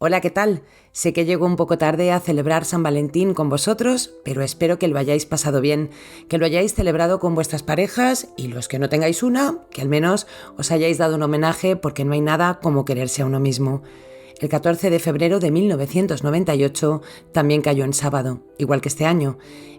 Hola, ¿qué tal? Sé que llego un poco tarde a celebrar San Valentín con vosotros, pero espero que lo hayáis pasado bien, que lo hayáis celebrado con vuestras parejas y los que no tengáis una, que al menos os hayáis dado un homenaje porque no hay nada como quererse a uno mismo. El 14 de febrero de 1998 también cayó en sábado, igual que este año.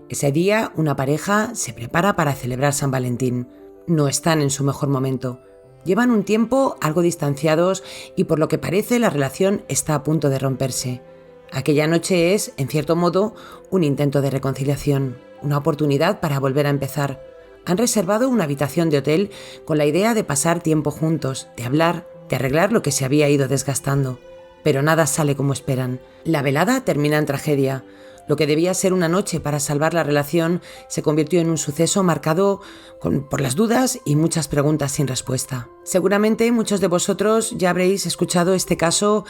Ese día una pareja se prepara para celebrar San Valentín. No están en su mejor momento. Llevan un tiempo algo distanciados y por lo que parece la relación está a punto de romperse. Aquella noche es, en cierto modo, un intento de reconciliación, una oportunidad para volver a empezar. Han reservado una habitación de hotel con la idea de pasar tiempo juntos, de hablar, de arreglar lo que se había ido desgastando. Pero nada sale como esperan. La velada termina en tragedia. Lo que debía ser una noche para salvar la relación se convirtió en un suceso marcado por las dudas y muchas preguntas sin respuesta. Seguramente muchos de vosotros ya habréis escuchado este caso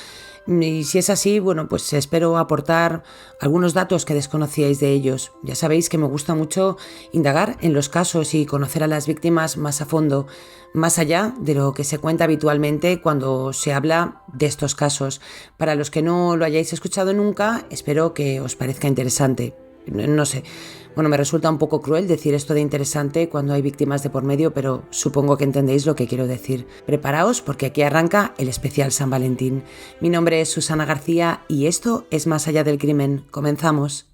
y si es así, pues espero aportar algunos datos que desconocíais de ellos. Ya sabéis que me gusta mucho indagar en los casos y conocer a las víctimas más a fondo, más allá de lo que se cuenta habitualmente cuando se habla de estos casos. Para los que no lo hayáis escuchado nunca, espero que os parezca interesante. No sé, me resulta un poco cruel decir esto de interesante cuando hay víctimas de por medio, pero supongo que entendéis lo que quiero decir. Preparaos porque aquí arranca el especial San Valentín. Mi nombre es Susana García y esto es Más allá del crimen. Comenzamos.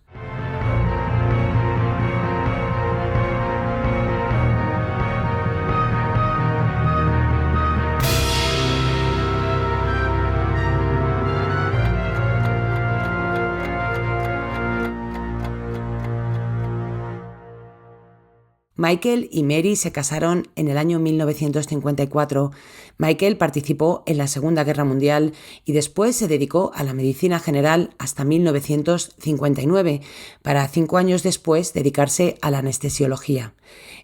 Michael y Mary se casaron en el año 1954. Michael participó en la Segunda Guerra Mundial y después se dedicó a la medicina general hasta 1959, para 5 años después dedicarse a la anestesiología.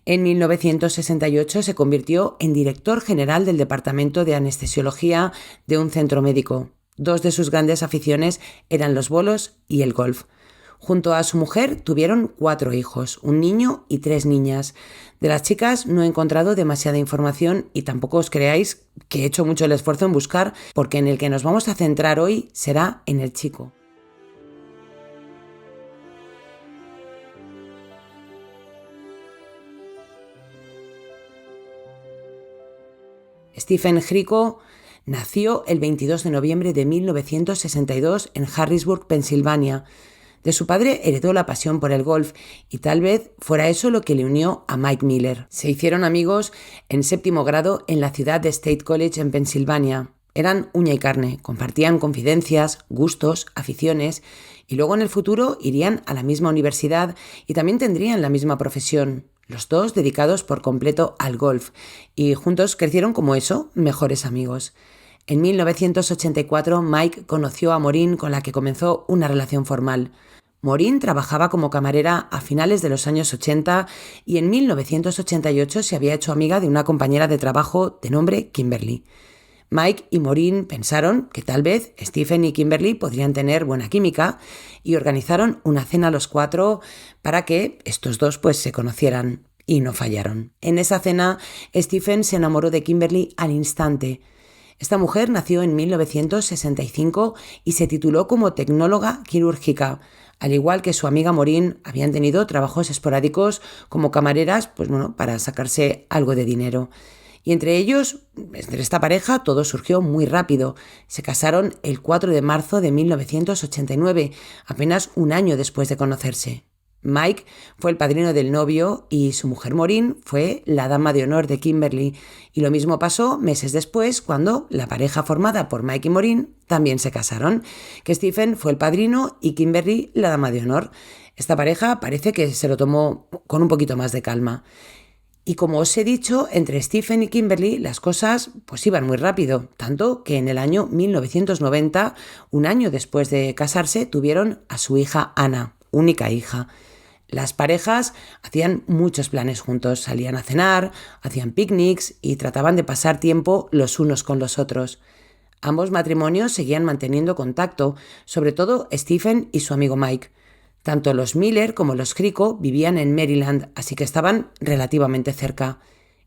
En 1968 se convirtió en director general del Departamento de Anestesiología de un centro médico. Dos de sus grandes aficiones eran los bolos y el golf. Junto a su mujer tuvieron 4 hijos, un niño y 3 niñas. De las chicas no he encontrado demasiada información y tampoco os creáis que he hecho mucho el esfuerzo en buscar, porque en el que nos vamos a centrar hoy será en el chico. Stephen Grieco nació el 22 de noviembre de 1962 en Harrisburg, Pensilvania. De su padre heredó la pasión por el golf y tal vez fuera eso lo que le unió a Mike Miller. Se hicieron amigos en 7º grado en la ciudad de State College en Pensilvania. Eran uña y carne, compartían confidencias, gustos, aficiones y luego en el futuro irían a la misma universidad y también tendrían la misma profesión. Los dos dedicados por completo al golf y juntos crecieron como eso, mejores amigos. En 1984 Mike conoció a Maureen, con la que comenzó una relación formal. Maureen trabajaba como camarera a finales de los años 80 y en 1988 se había hecho amiga de una compañera de trabajo de nombre Kimberly. Mike y Maureen pensaron que tal vez Stephen y Kimberly podrían tener buena química y organizaron una cena los 4 para que estos dos se conocieran, y no fallaron. En esa cena, Stephen se enamoró de Kimberly al instante. Esta mujer nació en 1965 y se tituló como tecnóloga quirúrgica. Al igual que su amiga Maureen, habían tenido trabajos esporádicos como camareras, para sacarse algo de dinero. Y entre esta pareja, todo surgió muy rápido. Se casaron el 4 de marzo de 1989, apenas un año después de conocerse. Mike fue el padrino del novio y su mujer Maureen fue la dama de honor de Kimberly. Y lo mismo pasó meses después, cuando la pareja formada por Mike y Maureen también se casaron, que Stephen fue el padrino y Kimberly la dama de honor. Esta pareja parece que se lo tomó con un poquito más de calma. Y como os he dicho, entre Stephen y Kimberly las cosas iban muy rápido, tanto que en el año 1990, un año después de casarse, tuvieron a su hija Anna, única hija. Las parejas hacían muchos planes juntos, salían a cenar, hacían picnics y trataban de pasar tiempo los unos con los otros. Ambos matrimonios seguían manteniendo contacto, sobre todo Stephen y su amigo Mike. Tanto los Miller como los Grieco vivían en Maryland, así que estaban relativamente cerca.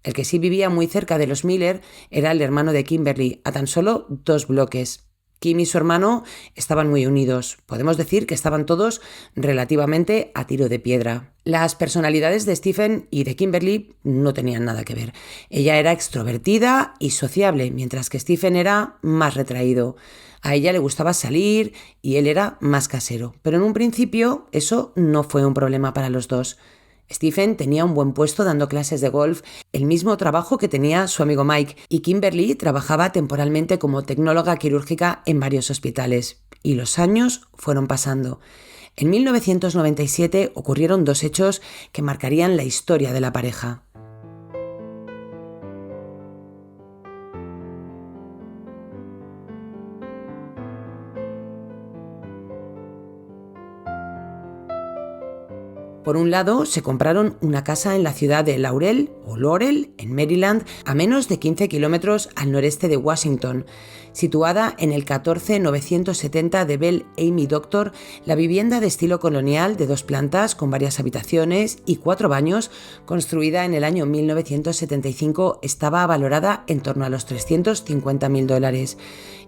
El que sí vivía muy cerca de los Miller era el hermano de Kimberly, a tan solo 2 bloques. Kim y su hermano estaban muy unidos. Podemos decir que estaban todos relativamente a tiro de piedra. Las personalidades de Stephen y de Kimberly no tenían nada que ver. Ella era extrovertida y sociable, mientras que Stephen era más retraído. A ella le gustaba salir y él era más casero. Pero en un principio eso no fue un problema para los dos. Stephen tenía un buen puesto dando clases de golf, el mismo trabajo que tenía su amigo Mike, y Kimberly trabajaba temporalmente como tecnóloga quirúrgica en varios hospitales. Y los años fueron pasando. En 1997 ocurrieron dos hechos que marcarían la historia de la pareja. Por un lado, se compraron una casa en la ciudad de Laurel, en Maryland, a menos de 15 kilómetros al noreste de Washington. Situada en el 14970 de Belle Amy Doctor, la vivienda de estilo colonial de 2 plantas con varias habitaciones y 4 baños, construida en el año 1975, estaba valorada en torno a los $350.000.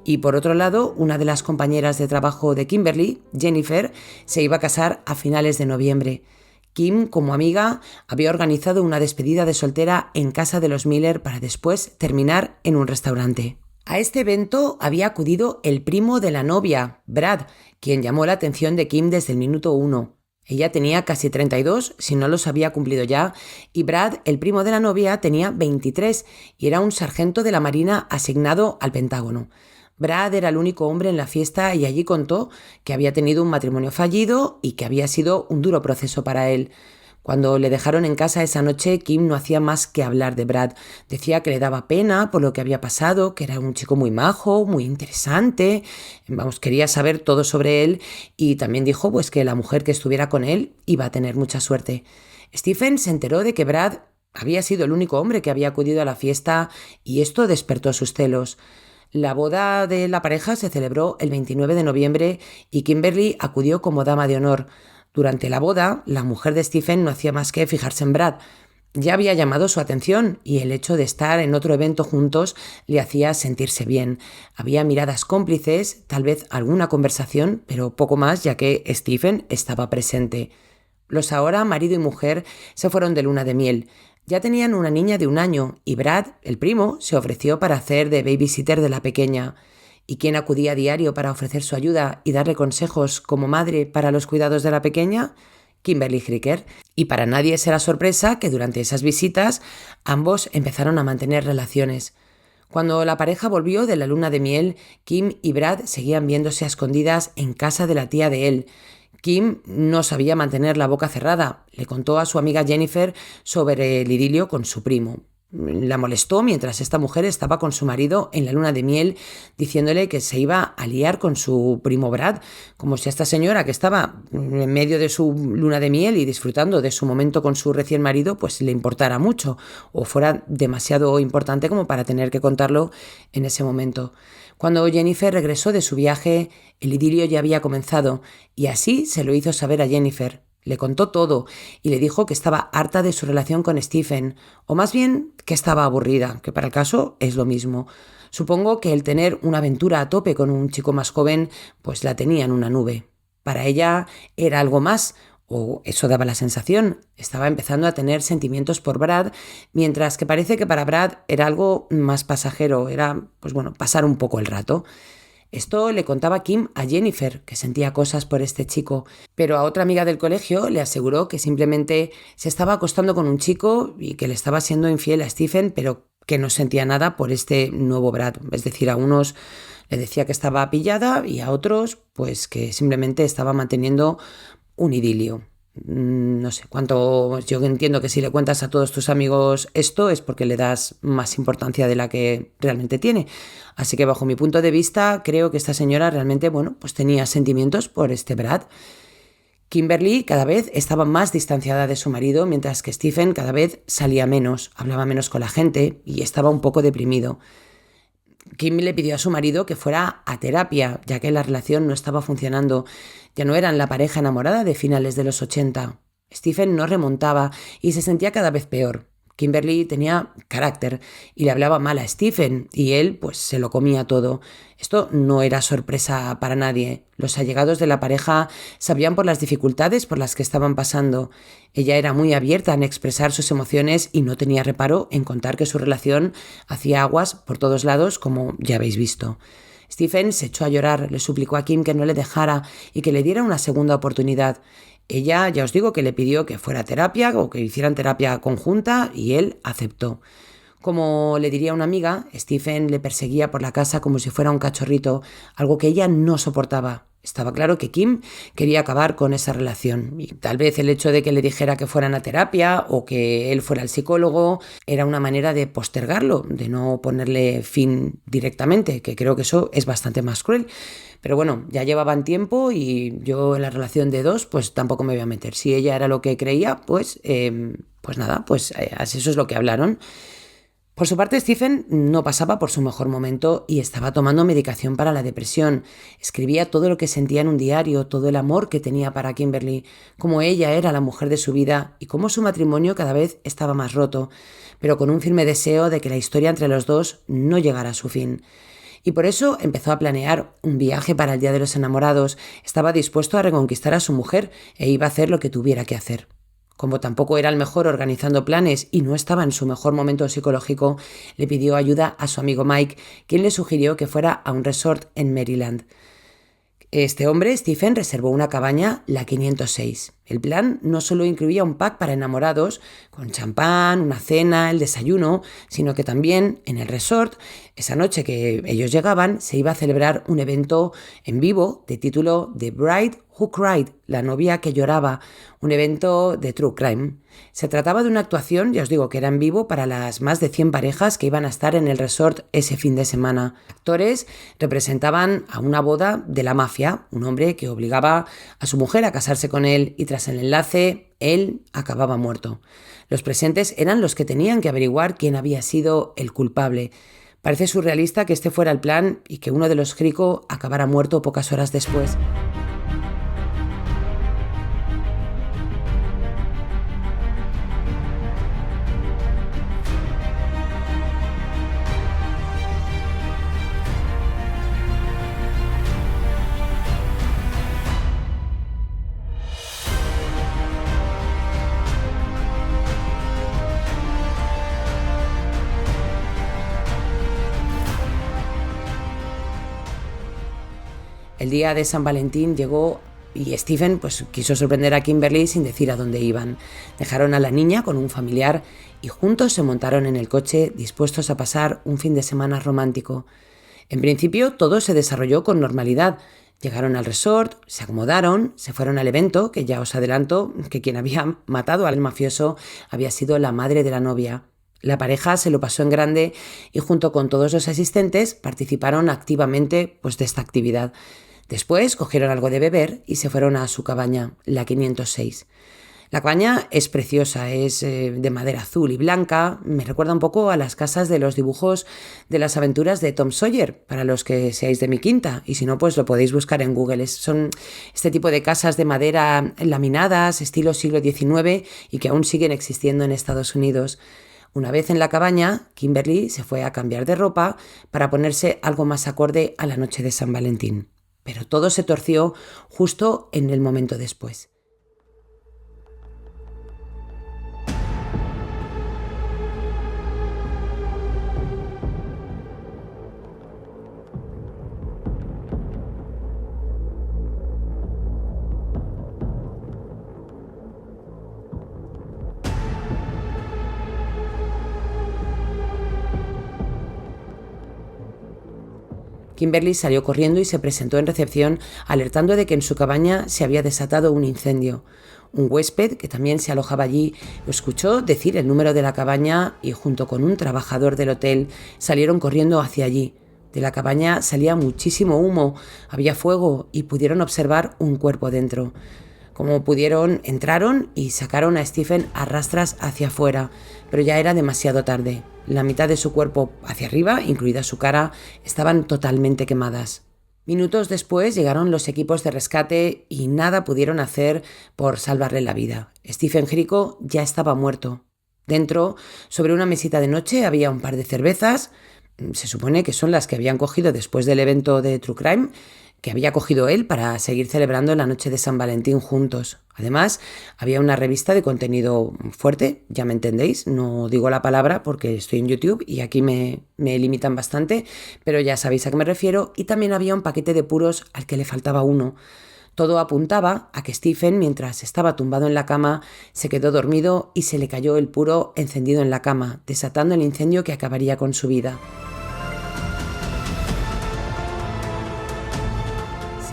Y por otro lado, una de las compañeras de trabajo de Kimberly, Jennifer, se iba a casar a finales de noviembre. Kim, como amiga, había organizado una despedida de soltera en casa de los Miller para después terminar en un restaurante. A este evento había acudido el primo de la novia, Brad, quien llamó la atención de Kim desde el minuto 1. Ella tenía casi 32, si no los había cumplido ya, y Brad, el primo de la novia, tenía 23 y era un sargento de la Marina asignado al Pentágono. Brad era el único hombre en la fiesta y allí contó que había tenido un matrimonio fallido y que había sido un duro proceso para él. Cuando le dejaron en casa esa noche, Kim no hacía más que hablar de Brad. Decía que le daba pena por lo que había pasado, que era un chico muy majo, muy interesante. Quería saber todo sobre él y también dijo que la mujer que estuviera con él iba a tener mucha suerte. Stephen se enteró de que Brad había sido el único hombre que había acudido a la fiesta y esto despertó sus celos. La boda de la pareja se celebró el 29 de noviembre y Kimberly acudió como dama de honor. Durante la boda, la mujer de Stephen no hacía más que fijarse en Brad. Ya había llamado su atención y el hecho de estar en otro evento juntos le hacía sentirse bien. Había miradas cómplices, tal vez alguna conversación, pero poco más ya que Stephen estaba presente. Los ahora marido y mujer se fueron de luna de miel. Ya tenían una niña de 1 año y Brad, el primo, se ofreció para hacer de babysitter de la pequeña. ¿Y quién acudía a diario para ofrecer su ayuda y darle consejos como madre para los cuidados de la pequeña? Kimberly Cricker. Y para nadie será sorpresa que durante esas visitas ambos empezaron a mantener relaciones. Cuando la pareja volvió de la luna de miel, Kim y Brad seguían viéndose a escondidas en casa de la tía de él. Kim no sabía mantener la boca cerrada. Le contó a su amiga Jennifer sobre el idilio con su primo. La molestó mientras esta mujer estaba con su marido en la luna de miel, diciéndole que se iba a liar con su primo Brad, como si a esta señora que estaba en medio de su luna de miel y disfrutando de su momento con su recién marido, pues le importara mucho o fuera demasiado importante como para tener que contarlo en ese momento. Cuando Jennifer regresó de su viaje, el idilio ya había comenzado y así se lo hizo saber a Jennifer. Le contó todo y le dijo que estaba harta de su relación con Stephen, o más bien que estaba aburrida, que para el caso es lo mismo. Supongo que el tener una aventura a tope con un chico más joven, pues la tenía en una nube. Para ella era algo más, o eso daba la sensación. Estaba empezando a tener sentimientos por Brad, mientras que parece que para Brad era algo más pasajero, era, pasar un poco el rato. Esto le contaba Kim a Jennifer, que sentía cosas por este chico, pero a otra amiga del colegio le aseguró que simplemente se estaba acostando con un chico y que le estaba siendo infiel a Stephen, pero que no sentía nada por este nuevo Brad. Es decir, a unos le decía que estaba pillada y a otros, pues que simplemente estaba manteniendo un idilio. No sé cuánto. Yo entiendo que si le cuentas a todos tus amigos esto es porque le das más importancia de la que realmente tiene. Así que bajo mi punto de vista creo que esta señora realmente, tenía sentimientos por este Brad. Kimberly cada vez estaba más distanciada de su marido, mientras que Stephen cada vez salía menos, hablaba menos con la gente y estaba un poco deprimido. Kim le pidió a su marido que fuera a terapia, ya que la relación no estaba funcionando. Ya no eran la pareja enamorada de finales de los 80. Stephen no remontaba y se sentía cada vez peor. Kimberly tenía carácter y le hablaba mal a Stephen y él pues se lo comía todo. Esto no era sorpresa para nadie. Los allegados de la pareja sabían por las dificultades por las que estaban pasando. Ella era muy abierta en expresar sus emociones y no tenía reparo en contar que su relación hacía aguas por todos lados, como ya habéis visto. Stephen se echó a llorar, le suplicó a Kim que no le dejara y que le diera una segunda oportunidad. Ella, ya os digo, que le pidió que fuera a terapia o que hicieran terapia conjunta y él aceptó. Como le diría una amiga, Stephen le perseguía por la casa como si fuera un cachorrito, algo que ella no soportaba. Estaba claro que Kim quería acabar con esa relación y tal vez el hecho de que le dijera que fueran a terapia o que él fuera al psicólogo era una manera de postergarlo, de no ponerle fin directamente, que creo que eso es bastante más cruel. Pero bueno, ya llevaban tiempo y yo en la relación de dos pues tampoco me voy a meter. Si ella era lo que creía, pues nada, pues eso es lo que hablaron. Por su parte, Stephen no pasaba por su mejor momento y estaba tomando medicación para la depresión. Escribía todo lo que sentía en un diario, todo el amor que tenía para Kimberly, cómo ella era la mujer de su vida y cómo su matrimonio cada vez estaba más roto, pero con un firme deseo de que la historia entre los dos no llegara a su fin. Y por eso empezó a planear un viaje para el Día de los Enamorados. Estaba dispuesto a reconquistar a su mujer e iba a hacer lo que tuviera que hacer. Como tampoco era el mejor organizando planes y no estaba en su mejor momento psicológico, le pidió ayuda a su amigo Mike, quien le sugirió que fuera a un resort en Maryland. Este hombre, Stephen, reservó una cabaña, la 506. El plan no solo incluía un pack para enamorados, con champán, una cena, el desayuno, sino que también en el resort, esa noche que ellos llegaban, se iba a celebrar un evento en vivo de título The Bride Who Cried, la novia que lloraba, un evento de True Crime. Se trataba de una actuación, ya os digo, que era en vivo para las más de 100 parejas que iban a estar en el resort ese fin de semana. Actores representaban a una boda de la mafia, un hombre que obligaba a su mujer a casarse con él y tras el enlace, él acababa muerto. Los presentes eran los que tenían que averiguar quién había sido el culpable. Parece surrealista que este fuera el plan y que uno de los Grieco acabara muerto pocas horas después. El día de San Valentín llegó y Stephen pues, quiso sorprender a Kimberly sin decir a dónde iban. Dejaron a la niña con un familiar y juntos se montaron en el coche dispuestos a pasar un fin de semana romántico. En principio todo se desarrolló con normalidad. Llegaron al resort, se acomodaron, se fueron al evento, que ya os adelanto que quien había matado al mafioso había sido la madre de la novia. La pareja se lo pasó en grande y junto con todos los asistentes participaron activamente de esta actividad. Después cogieron algo de beber y se fueron a su cabaña, la 506. La cabaña es preciosa, es de madera azul y blanca, me recuerda un poco a las casas de los dibujos de las aventuras de Tom Sawyer, para los que seáis de mi quinta, y si no, pues lo podéis buscar en Google. Son este tipo de casas de madera laminadas, estilo siglo XIX, y que aún siguen existiendo en Estados Unidos. Una vez en la cabaña, Kimberly se fue a cambiar de ropa para ponerse algo más acorde a la noche de San Valentín. Pero todo se torció justo en el momento después. Kimberly salió corriendo y se presentó en recepción alertando de que en su cabaña se había desatado un incendio. Un huésped, que también se alojaba allí, lo escuchó decir el número de la cabaña y junto con un trabajador del hotel salieron corriendo hacia allí. De la cabaña salía muchísimo humo, había fuego y pudieron observar un cuerpo dentro. Como pudieron, entraron y sacaron a Stephen a rastras hacia afuera, pero ya era demasiado tarde. La mitad de su cuerpo hacia arriba, incluida su cara, estaban totalmente quemadas. Minutos después llegaron los equipos de rescate y nada pudieron hacer por salvarle la vida. Stephen Grieco ya estaba muerto. Dentro, sobre una mesita de noche, había un par de cervezas, se supone que son las que habían cogido después del evento de True Crime, que había cogido él para seguir celebrando la noche de San Valentín juntos. Además, había una revista de contenido fuerte, ya me entendéis, no digo la palabra porque estoy en YouTube y aquí me limitan bastante, pero ya sabéis a qué me refiero, y también había un paquete de puros al que le faltaba uno. Todo apuntaba a que Stephen, mientras estaba tumbado en la cama, se quedó dormido y se le cayó el puro encendido en la cama, desatando el incendio que acabaría con su vida.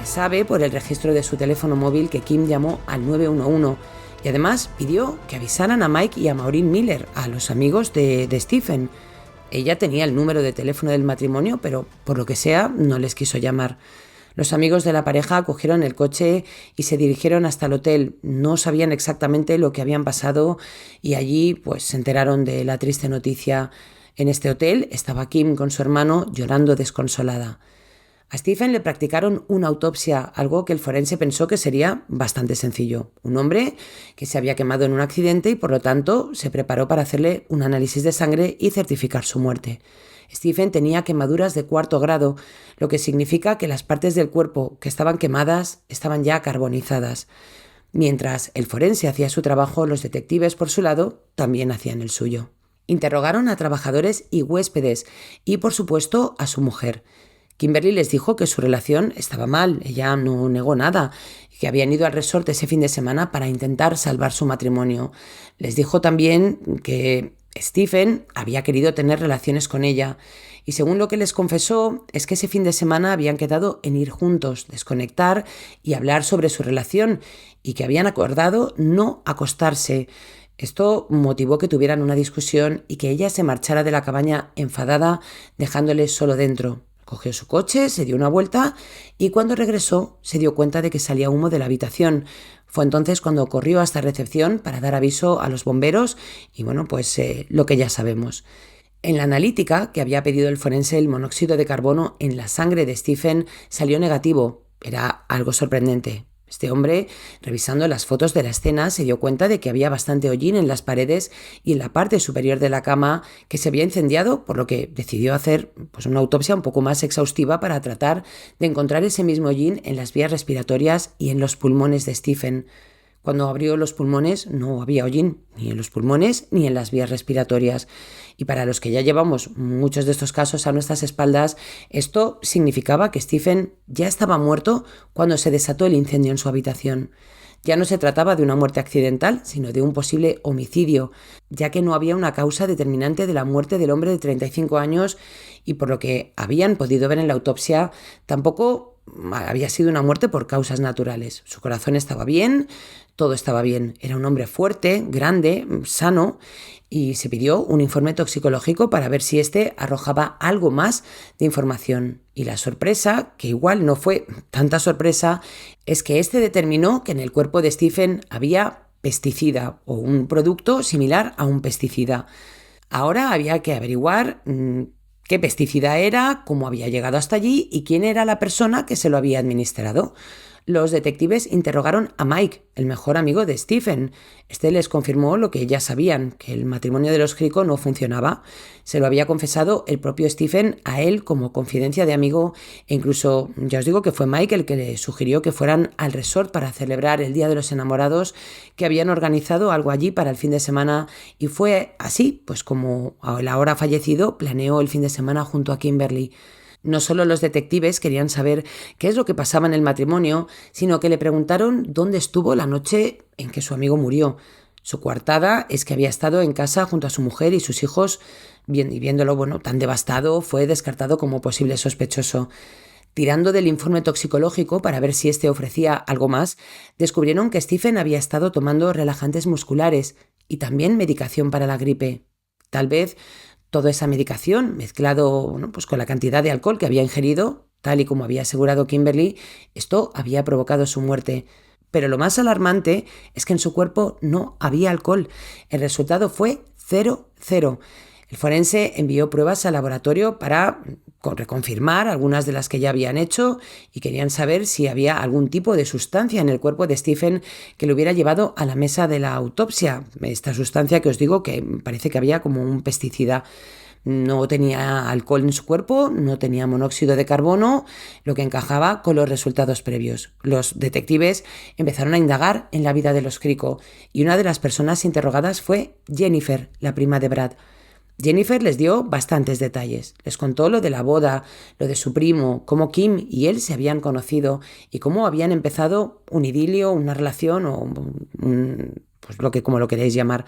Sabe por el registro de su teléfono móvil que Kim llamó al 911 y además pidió que avisaran a Mike y a Maureen Miller, a los amigos de Stephen. Ella tenía el número de teléfono del matrimonio, pero por lo que sea no les quiso llamar. Los amigos de la pareja cogieron el coche y se dirigieron hasta el hotel. No sabían exactamente lo que habían pasado y allí pues se enteraron de la triste noticia. En este hotel estaba Kim con su hermano llorando desconsolada. A Stephen le practicaron una autopsia, algo que el forense pensó que sería bastante sencillo. Un hombre que se había quemado en un accidente y por lo tanto se preparó para hacerle un análisis de sangre y certificar su muerte. Stephen tenía quemaduras de 4º grado, lo que significa que las partes del cuerpo que estaban quemadas estaban ya carbonizadas. Mientras el forense hacía su trabajo, los detectives, por su lado, también hacían el suyo. Interrogaron a trabajadores y huéspedes y, por supuesto, a su mujer. Kimberly les dijo que su relación estaba mal, ella no negó nada, que habían ido al resort ese fin de semana para intentar salvar su matrimonio. Les dijo también que Stephen había querido tener relaciones con ella y según lo que les confesó es que ese fin de semana habían quedado en ir juntos, desconectar y hablar sobre su relación y que habían acordado no acostarse. Esto motivó que tuvieran una discusión y que ella se marchara de la cabaña enfadada, dejándole solo dentro. Cogió su coche, se dio una vuelta y cuando regresó se dio cuenta de que salía humo de la habitación. Fue entonces cuando corrió hasta recepción para dar aviso a los bomberos y lo que ya sabemos. En la analítica que había pedido el forense, el monóxido de carbono en la sangre de Stephen salió negativo. Era algo sorprendente. Este hombre, revisando las fotos de la escena, se dio cuenta de que había bastante hollín en las paredes y en la parte superior de la cama que se había incendiado, por lo que decidió hacer una autopsia un poco más exhaustiva para tratar de encontrar ese mismo hollín en las vías respiratorias y en los pulmones de Stephen. Cuando abrió los pulmones no había hollín, ni en los pulmones ni en las vías respiratorias. Y para los que ya llevamos muchos de estos casos a nuestras espaldas, esto significaba que Stephen ya estaba muerto cuando se desató el incendio en su habitación. Ya no se trataba de una muerte accidental, sino de un posible homicidio, ya que no había una causa determinante de la muerte del hombre de 35 años y por lo que habían podido ver en la autopsia, tampoco había sido una muerte por causas naturales. Su corazón estaba bien, todo estaba bien. Era un hombre fuerte, grande, sano y se pidió un informe toxicológico para ver si este arrojaba algo más de información. Y la sorpresa, que igual no fue tanta sorpresa, es que este determinó que en el cuerpo de Stephen había pesticida o un producto similar a un pesticida. Ahora había que averiguar qué pesticida era, cómo había llegado hasta allí y quién era la persona que se lo había administrado. Los detectives interrogaron a Mike, el mejor amigo de Stephen. Este les confirmó lo que ya sabían, que el matrimonio de los Grieco no funcionaba. Se lo había confesado el propio Stephen a él como confidencia de amigo e incluso, ya os digo que fue Mike el que le sugirió que fueran al resort para celebrar el Día de los Enamorados, que habían organizado algo allí para el fin de semana y fue así, pues como el ahora fallecido planeó el fin de semana junto a Kimberly. No solo los detectives querían saber qué es lo que pasaba en el matrimonio, sino que le preguntaron dónde estuvo la noche en que su amigo murió. Su coartada es que había estado en casa junto a su mujer y sus hijos, y viéndolo tan devastado, fue descartado como posible sospechoso. Tirando del informe toxicológico para ver si este ofrecía algo más, descubrieron que Stephen había estado tomando relajantes musculares y también medicación para la gripe. Tal vez toda esa medicación, mezclado con la cantidad de alcohol que había ingerido, tal y como había asegurado Kimberly, esto había provocado su muerte. Pero lo más alarmante es que en su cuerpo no había alcohol. El resultado fue 0,0. El forense envió pruebas al laboratorio para reconfirmar algunas de las que ya habían hecho y querían saber si había algún tipo de sustancia en el cuerpo de Stephen que lo hubiera llevado a la mesa de la autopsia. Esta sustancia que os digo que parece que había como un pesticida. No tenía alcohol en su cuerpo, no tenía monóxido de carbono, lo que encajaba con los resultados previos. Los detectives empezaron a indagar en la vida de los Crico y una de las personas interrogadas fue Jennifer, la prima de Brad. Jennifer les dio bastantes detalles. Les contó lo de la boda, lo de su primo, cómo Kim y él se habían conocido y cómo habían empezado un idilio, una relación o pues como lo queréis llamar.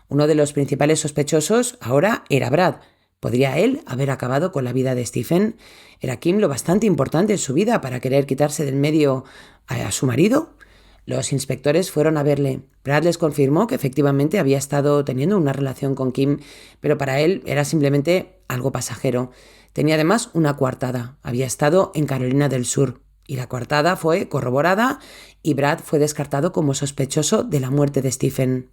Uno de los principales sospechosos ahora era Brad. ¿Podría él haber acabado con la vida de Stephen? ¿Era Kim lo bastante importante en su vida para querer quitarse del medio a su marido? Los inspectores fueron a verle. Brad les confirmó que efectivamente había estado teniendo una relación con Kim, pero para él era simplemente algo pasajero. Tenía además una coartada. Había estado en Carolina del Sur. Y la coartada fue corroborada y Brad fue descartado como sospechoso de la muerte de Stephen.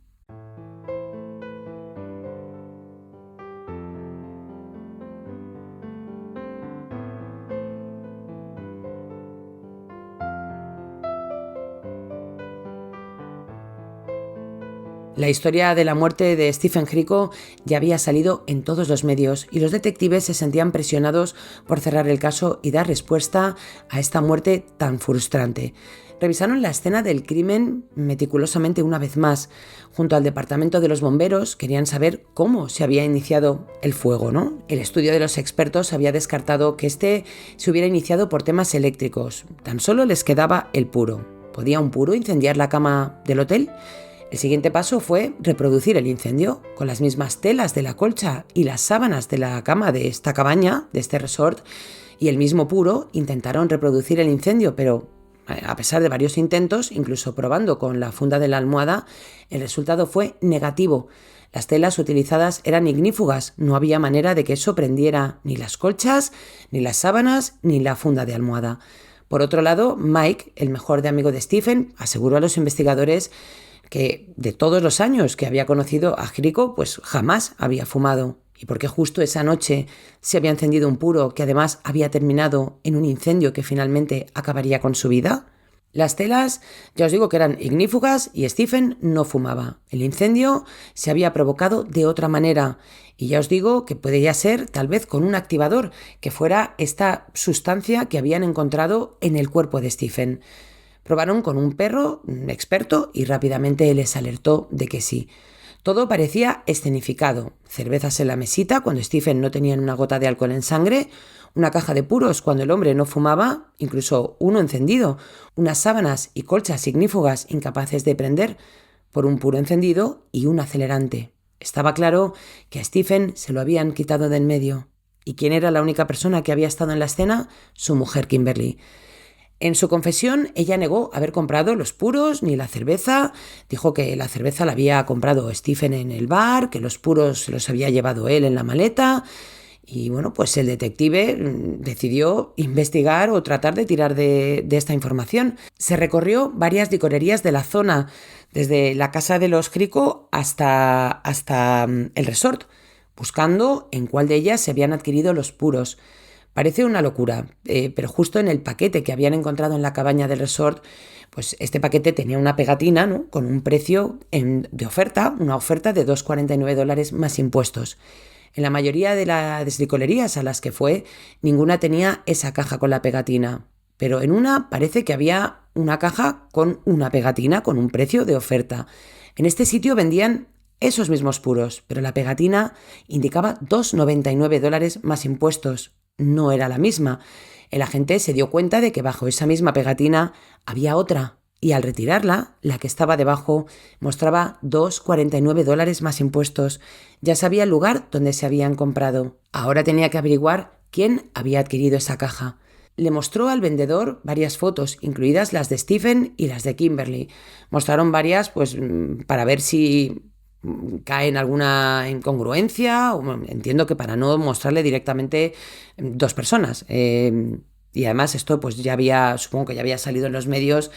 La historia de la muerte de Stephen Crico ya había salido en todos los medios y los detectives se sentían presionados por cerrar el caso y dar respuesta a esta muerte tan frustrante. Revisaron la escena del crimen meticulosamente una vez más. Junto al departamento de los bomberos querían saber cómo se había iniciado el fuego, ¿no? El estudio de los expertos había descartado que se hubiera iniciado por temas eléctricos. Tan solo les quedaba el puro. ¿Podía un puro incendiar la cama del hotel? El siguiente paso fue reproducir el incendio con las mismas telas de la colcha y las sábanas de la cama de esta cabaña, de este resort, y el mismo puro intentaron reproducir el incendio, pero a pesar de varios intentos, incluso probando con la funda de la almohada, el resultado fue negativo. Las telas utilizadas eran ignífugas, no había manera de que eso prendiera ni las colchas, ni las sábanas, ni la funda de almohada. Por otro lado, Mike, el mejor amigo de Stephen, aseguró a los investigadores que de todos los años que había conocido a Crico, pues jamás había fumado. ¿Y por qué justo esa noche se había encendido un puro que además había terminado en un incendio que finalmente acabaría con su vida? Las telas, ya os digo que eran ignífugas y Stephen no fumaba. El incendio se había provocado de otra manera y ya os digo que podría ser tal vez con un activador, que fuera esta sustancia que habían encontrado en el cuerpo de Stephen. Probaron con un perro experto y rápidamente les alertó de que sí. Todo parecía escenificado. Cervezas en la mesita cuando Stephen no tenía una gota de alcohol en sangre, una caja de puros cuando el hombre no fumaba, incluso uno encendido, unas sábanas y colchas ignífugas incapaces de prender por un puro encendido y un acelerante. Estaba claro que a Stephen se lo habían quitado de en medio. ¿Y quién era la única persona que había estado en la escena? Su mujer Kimberly. En su confesión, ella negó haber comprado los puros ni la cerveza. Dijo que la cerveza la había comprado Stephen en el bar, que los puros se los había llevado él en la maleta. Y bueno, pues el detective decidió investigar o tratar de tirar de esta información. Se recorrió varias licorerías de la zona, desde la casa de los Crico hasta el resort, buscando en cuál de ellas se habían adquirido los puros. Parece una locura, pero justo en el paquete que habían encontrado en la cabaña del resort, pues este paquete tenía una pegatina, ¿no?, con un precio de oferta, una oferta de $2,49 más impuestos. En la mayoría de las licorerías a las que fue, ninguna tenía esa caja con la pegatina, pero en una parece que había una caja con una pegatina con un precio de oferta. En este sitio vendían esos mismos puros, pero la pegatina indicaba $2,99 más impuestos. No era la misma. El agente se dio cuenta de que bajo esa misma pegatina había otra y al retirarla, la que estaba debajo mostraba $2,49 más impuestos. Ya sabía el lugar donde se habían comprado. Ahora tenía que averiguar quién había adquirido esa caja. Le mostró al vendedor varias fotos, incluidas las de Stephen y las de Kimberly. Mostraron varias pues para ver si cae en alguna incongruencia, o entiendo que para no mostrarle directamente dos personas. Y además esto pues supongo que ya había salido en los medios.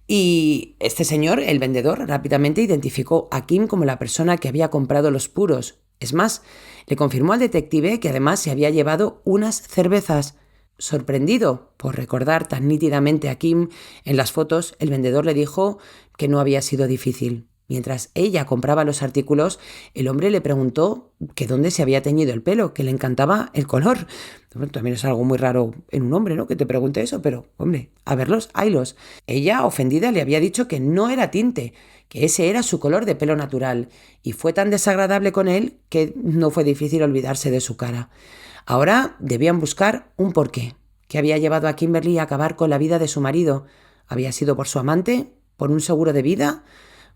Y este señor, el vendedor, rápidamente identificó a Kim como la persona que había comprado los puros Es más, le confirmó al detective que además se había llevado unas cervezas. Sorprendido por recordar tan nítidamente a Kim en las fotos, el vendedor le dijo que no había sido difícil. Mientras ella compraba los artículos, el hombre le preguntó que dónde se había teñido el pelo, que le encantaba el color. Bueno, también es algo muy raro en un hombre, ¿no?, que te pregunte eso, pero, hombre, a verlos, haylos. Ella, ofendida, le había dicho que no era tinte, que ese era su color de pelo natural, y fue tan desagradable con él que no fue difícil olvidarse de su cara. Ahora debían buscar un porqué. ¿Qué había llevado a Kimberly a acabar con la vida de su marido? ¿Había sido por su amante? ¿Por un seguro de vida?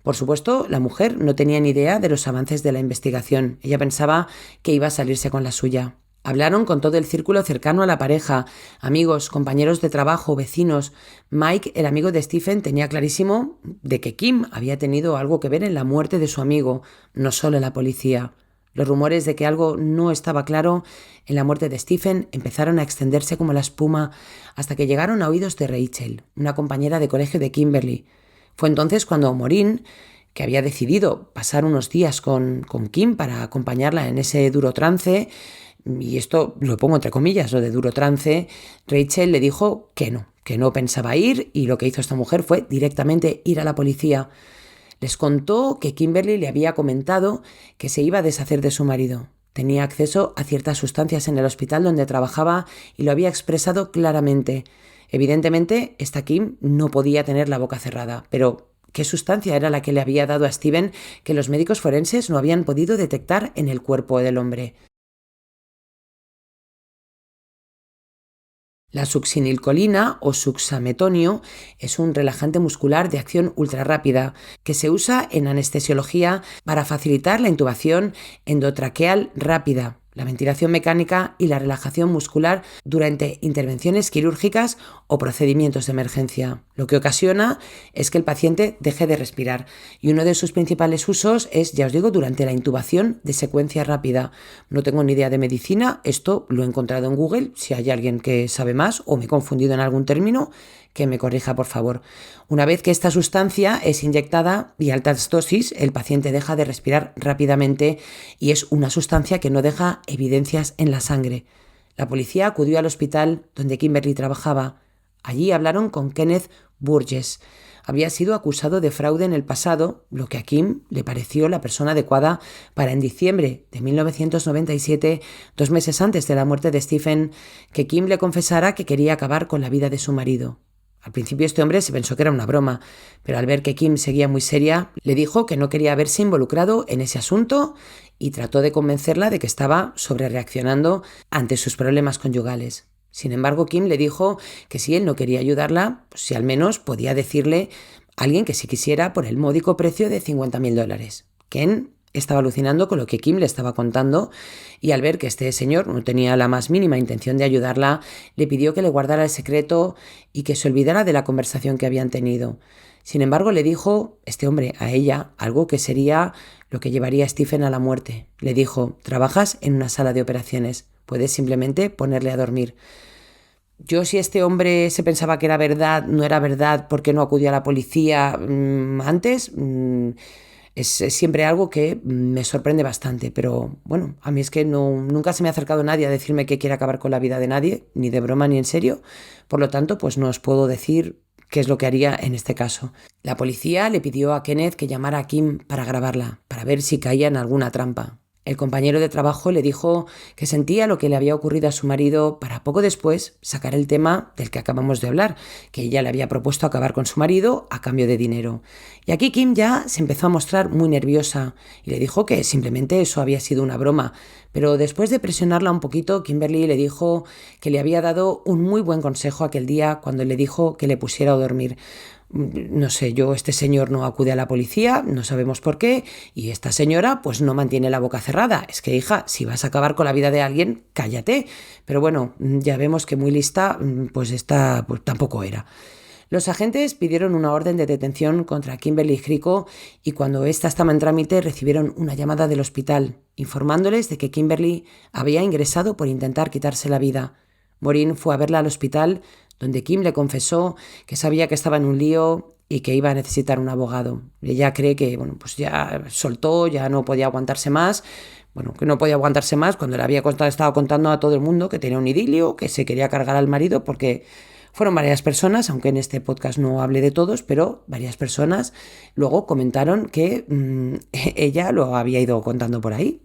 Por supuesto, la mujer no tenía ni idea de los avances de la investigación. Ella pensaba que iba a salirse con la suya. Hablaron con todo el círculo cercano a la pareja, amigos, compañeros de trabajo, vecinos. Mike, el amigo de Stephen, tenía clarísimo de que Kim había tenido algo que ver en la muerte de su amigo, no solo la policía. Los rumores de que algo no estaba claro en la muerte de Stephen empezaron a extenderse como la espuma hasta que llegaron a oídos de Rachel, una compañera de colegio de Kimberly. Fue entonces cuando Maureen, que había decidido pasar unos días con Kim para acompañarla en ese duro trance, y esto lo pongo entre comillas, lo de duro trance, Rachel le dijo que no pensaba ir, y lo que hizo esta mujer fue directamente ir a la policía. Les contó que Kimberly le había comentado que se iba a deshacer de su marido. Tenía acceso a ciertas sustancias en el hospital donde trabajaba y lo había expresado claramente. Evidentemente, esta Kim no podía tener la boca cerrada, pero ¿qué sustancia era la que le había dado a Steven que los médicos forenses no habían podido detectar en el cuerpo del hombre? La succinilcolina o suxametonio es un relajante muscular de acción ultrarrápida que se usa en anestesiología para facilitar la intubación endotraqueal rápida, la ventilación mecánica y la relajación muscular durante intervenciones quirúrgicas o procedimientos de emergencia. Lo que ocasiona es que el paciente deje de respirar y uno de sus principales usos es, ya os digo, durante la intubación de secuencia rápida. No tengo ni idea de medicina, esto lo he encontrado en Google. Si hay alguien que sabe más o me he confundido en algún término, que me corrija, por favor. Una vez que esta sustancia es inyectada y a altas dosis, el paciente deja de respirar rápidamente y es una sustancia que no deja evidencias en la sangre. La policía acudió al hospital donde Kimberly trabajaba. Allí hablaron con Kenneth Burgess. Había sido acusado de fraude en el pasado, lo que a Kim le pareció la persona adecuada para en diciembre de 1997, 2 meses antes de la muerte de Stephen, que Kim le confesara que quería acabar con la vida de su marido. Al principio este hombre se pensó que era una broma, pero al ver que Kim seguía muy seria, le dijo que no quería verse involucrado en ese asunto y trató de convencerla de que estaba sobrereaccionando ante sus problemas conyugales. Sin embargo, Kim le dijo que si él no quería ayudarla, pues si al menos podía decirle a alguien que sí quisiera por el módico precio de $50.000. Ken estaba alucinando con lo que Kim le estaba contando y al ver que este señor no tenía la más mínima intención de ayudarla, le pidió que le guardara el secreto y que se olvidara de la conversación que habían tenido. Sin embargo, le dijo este hombre a ella algo que sería lo que llevaría a Stephen a la muerte. Le dijo: trabajas en una sala de operaciones, puedes simplemente ponerle a dormir. Yo, si este hombre se pensaba que era verdad, no era verdad, ¿por qué no acudió a la policía antes? Es siempre algo que me sorprende bastante, pero bueno, a mí es que nunca se me ha acercado nadie a decirme que quiere acabar con la vida de nadie, ni de broma ni en serio, por lo tanto, pues no os puedo decir qué es lo que haría en este caso. La policía le pidió a Kenneth que llamara a Kim para grabarla, para ver si caía en alguna trampa. El compañero de trabajo le dijo que sentía lo que le había ocurrido a su marido para poco después sacar el tema del que acabamos de hablar, que ella le había propuesto acabar con su marido a cambio de dinero. Y aquí Kim ya se empezó a mostrar muy nerviosa y le dijo que simplemente eso había sido una broma. Pero después de presionarla un poquito, Kimberly le dijo que le había dado un muy buen consejo aquel día cuando le dijo que le pusiera a dormir. No sé, este señor no acude a la policía, no sabemos por qué, y esta señora pues no mantiene la boca cerrada. Es que, hija, si vas a acabar con la vida de alguien, cállate. Pero bueno, ya vemos que muy lista, pues esta pues tampoco era. Los agentes pidieron una orden de detención contra Kimberly Grico y cuando ésta estaba en trámite recibieron una llamada del hospital informándoles de que Kimberly había ingresado por intentar quitarse la vida. Maureen fue a verla al hospital, donde Kim le confesó que sabía que estaba en un lío y que iba a necesitar un abogado. Ella cree que, bueno, pues ya soltó, ya no podía aguantarse más. Bueno, que no podía aguantarse más cuando le había estado contando a todo el mundo que tenía un idilio, que se quería cargar al marido, porque fueron varias personas, aunque en este podcast no hable de todos, pero varias personas luego comentaron que ella lo había ido contando por ahí.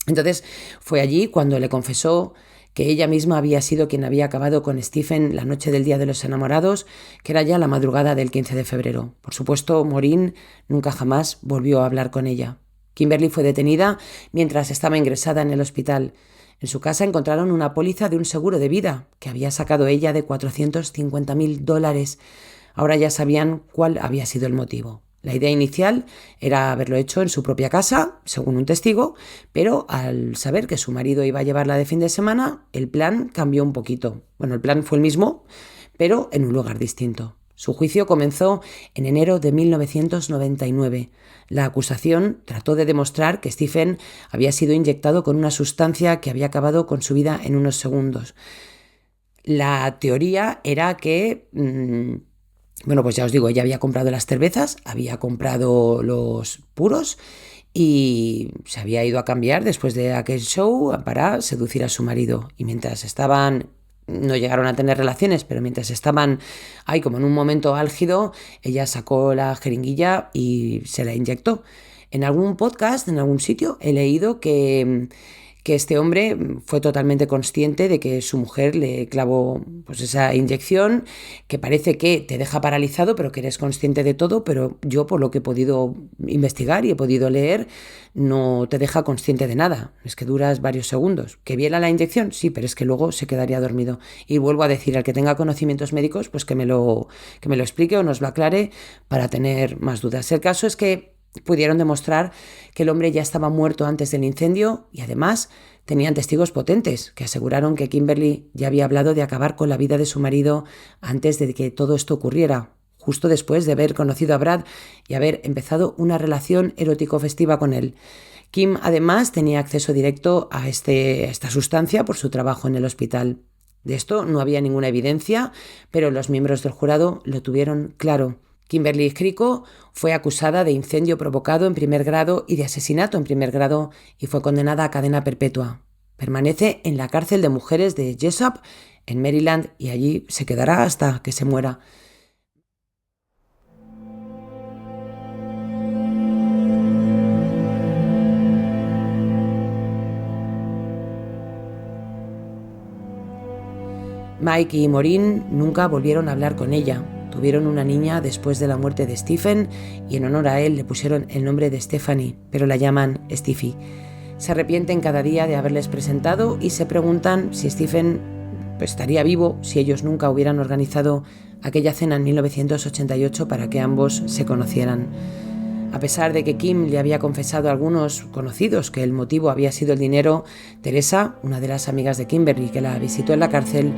Entonces fue allí cuando le confesó que ella misma había sido quien había acabado con Stephen la noche del Día de los Enamorados, que era ya la madrugada del 15 de febrero. Por supuesto, Maureen nunca jamás volvió a hablar con ella. Kimberly fue detenida mientras estaba ingresada en el hospital. En su casa encontraron una póliza de un seguro de vida que había sacado ella de $450,000. Ahora ya sabían cuál había sido el motivo. La idea inicial era haberlo hecho en su propia casa, según un testigo, pero al saber que su marido iba a llevarla de fin de semana, el plan cambió un poquito. Bueno, el plan fue el mismo, pero en un lugar distinto. Su juicio comenzó en enero de 1999. La acusación trató de demostrar que Stephen había sido inyectado con una sustancia que había acabado con su vida en unos segundos. La teoría era que... Bueno, pues ya os digo, ella había comprado las cervezas, había comprado los puros y se había ido a cambiar después de aquel show para seducir a su marido. Y mientras estaban, no llegaron a tener relaciones, pero mientras estaban ahí como en un momento álgido, ella sacó la jeringuilla y se la inyectó. En algún podcast, en algún sitio, he leído que este hombre fue totalmente consciente de que su mujer le clavó pues esa inyección, que parece que te deja paralizado, pero que eres consciente de todo, pero yo, por lo que he podido investigar y he podido leer, no te deja consciente de nada. Es que duras varios segundos. ¿Que viera la inyección? Sí, pero es que luego se quedaría dormido. Y vuelvo a decir, al que tenga conocimientos médicos, pues que me lo explique o nos lo aclare para tener más dudas. El caso es que pudieron demostrar que el hombre ya estaba muerto antes del incendio y además tenían testigos potentes que aseguraron que Kimberly ya había hablado de acabar con la vida de su marido antes de que todo esto ocurriera, justo después de haber conocido a Brad y haber empezado una relación erótico-festiva con él. Kim además tenía acceso directo a esta sustancia por su trabajo en el hospital. De esto no había ninguna evidencia, pero los miembros del jurado lo tuvieron claro. Kimberly Crico fue acusada de incendio provocado en primer grado y de asesinato en primer grado y fue condenada a cadena perpetua. Permanece en la cárcel de mujeres de Jessup, en Maryland, y allí se quedará hasta que se muera. Mike y Maureen nunca volvieron a hablar con ella. Tuvieron una niña después de la muerte de Stephen y en honor a él le pusieron el nombre de Stephanie, pero la llaman Stiffy. Se arrepienten cada día de haberles presentado y se preguntan si Stephen estaría vivo si ellos nunca hubieran organizado aquella cena en 1988 para que ambos se conocieran. A pesar de que Kim le había confesado a algunos conocidos que el motivo había sido el dinero, Teresa, una de las amigas de Kimberly que la visitó en la cárcel,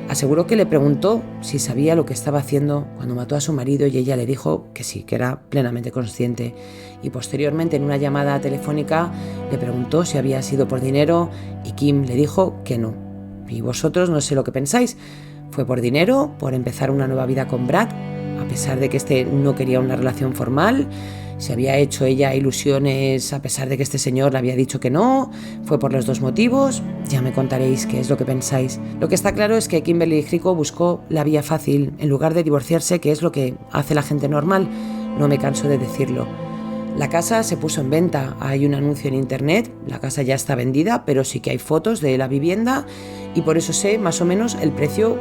aseguró que le preguntó si sabía lo que estaba haciendo cuando mató a su marido y ella le dijo que sí, que era plenamente consciente. Y posteriormente en una llamada telefónica le preguntó si había sido por dinero y Kim le dijo que no. Y vosotros no sé lo que pensáis. ¿Fue por dinero? ¿Por empezar una nueva vida con Brad? A pesar de que este no quería una relación formal. ¿Se había hecho ella ilusiones a pesar de que este señor le había dicho que no? ¿Fue por los dos motivos? Ya me contaréis qué es lo que pensáis. Lo que está claro es que Kimberly Crico buscó la vía fácil en lugar de divorciarse, que es lo que hace la gente normal. No me canso de decirlo. La casa se puso en venta, hay un anuncio en internet, la casa ya está vendida, pero sí que hay fotos de la vivienda y por eso sé más o menos el precio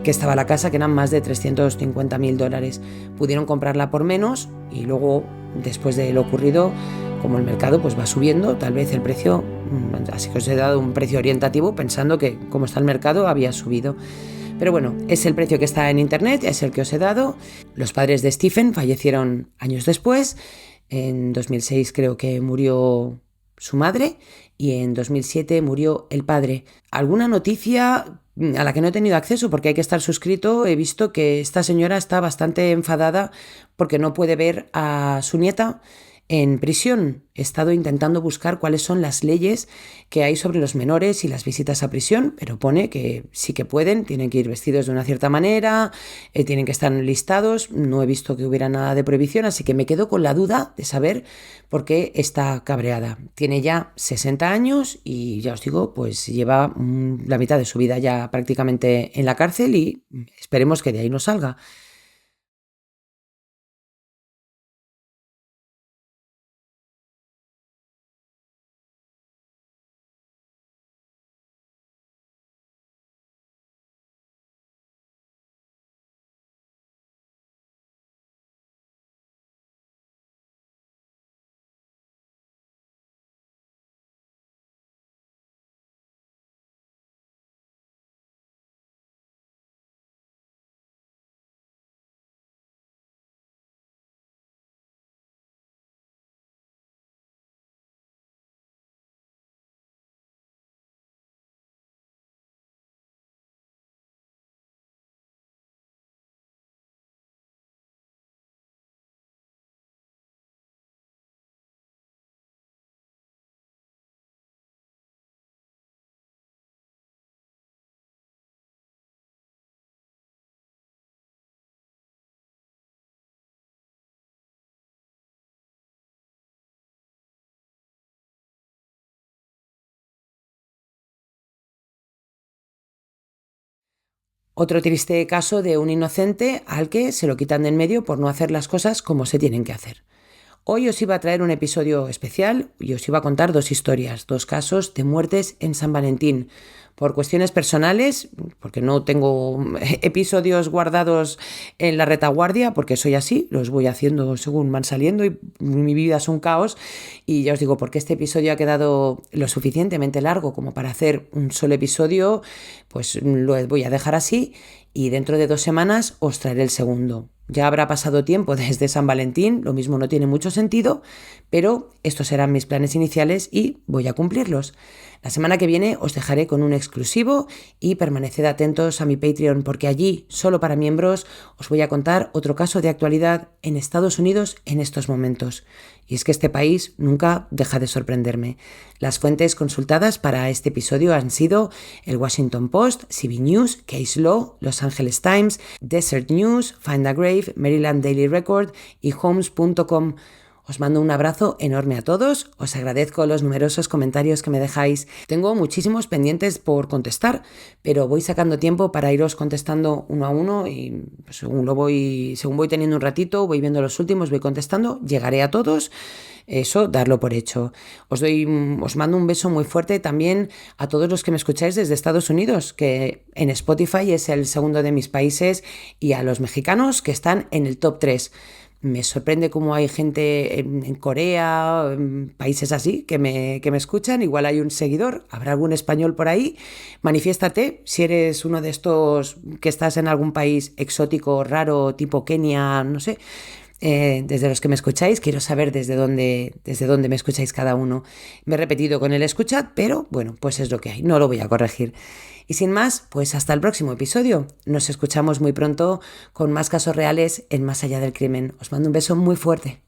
que estaba la casa, que eran más de $350,000. Pudieron comprarla por menos y luego, después de lo ocurrido, como el mercado pues va subiendo, tal vez el precio, así que os he dado un precio orientativo pensando que como está el mercado había subido. Pero bueno, es el precio que está en internet, es el que os he dado. Los padres de Stephen fallecieron años después. En 2006 creo que murió su madre y en 2007 murió el padre. Alguna noticia a la que no he tenido acceso porque hay que estar suscrito, he visto que esta señora está bastante enfadada porque no puede ver a su nieta En prisión he estado intentando buscar cuáles son las leyes que hay sobre los menores y las visitas a prisión, pero pone que sí que pueden, tienen que ir vestidos de una cierta manera, tienen que estar listados. No he visto que hubiera nada de prohibición, así que me quedo con la duda de saber por qué está cabreada. Tiene ya 60 años y ya os digo, pues lleva la mitad de su vida ya prácticamente en la cárcel y esperemos que de ahí no salga. Otro triste caso de un inocente al que se lo quitan de en medio por no hacer las cosas como se tienen que hacer. Hoy os iba a traer un episodio especial y os iba a contar dos historias, dos casos de muertes en San Valentín. Por cuestiones personales, porque no tengo episodios guardados en la retaguardia, porque soy así, los voy haciendo según van saliendo y mi vida es un caos. Y ya os digo, porque este episodio ha quedado lo suficientemente largo como para hacer un solo episodio, pues lo voy a dejar así y dentro de 2 semanas os traeré el segundo. Ya habrá pasado tiempo desde San Valentín, lo mismo no tiene mucho sentido, pero estos serán mis planes iniciales y voy a cumplirlos. La semana que viene os dejaré con un exclusivo y permaneced atentos a mi Patreon porque allí, solo para miembros, os voy a contar otro caso de actualidad en Estados Unidos en estos momentos. Y es que este país nunca deja de sorprenderme. Las fuentes consultadas para este episodio han sido el Washington Post, CB News, Case Law, Los Angeles Times, Desert News, Find a Grave, Maryland Daily Record y Homes.com. Os mando un abrazo enorme a todos, os agradezco los numerosos comentarios que me dejáis. Tengo muchísimos pendientes por contestar, pero voy sacando tiempo para iros contestando uno a uno y según voy teniendo un ratito, voy viendo los últimos, voy contestando, llegaré a todos. Eso, darlo por hecho. Os mando un beso muy fuerte también a todos los que me escucháis desde Estados Unidos, que en Spotify es el segundo de mis países, y a los mexicanos que están en el top 3. Me sorprende cómo hay gente en Corea, en países así, que me escuchan. Igual hay un seguidor, habrá algún español por ahí. Manifiéstate si eres uno de estos que estás en algún país exótico, raro, tipo Kenia, no sé. Desde los que me escucháis, quiero saber desde dónde me escucháis cada uno. Me he repetido con el escuchad, pero bueno, pues es lo que hay, no lo voy a corregir. Y sin más, pues hasta el próximo episodio. Nos escuchamos muy pronto con más casos reales en Más allá del crimen. Os mando un beso muy fuerte.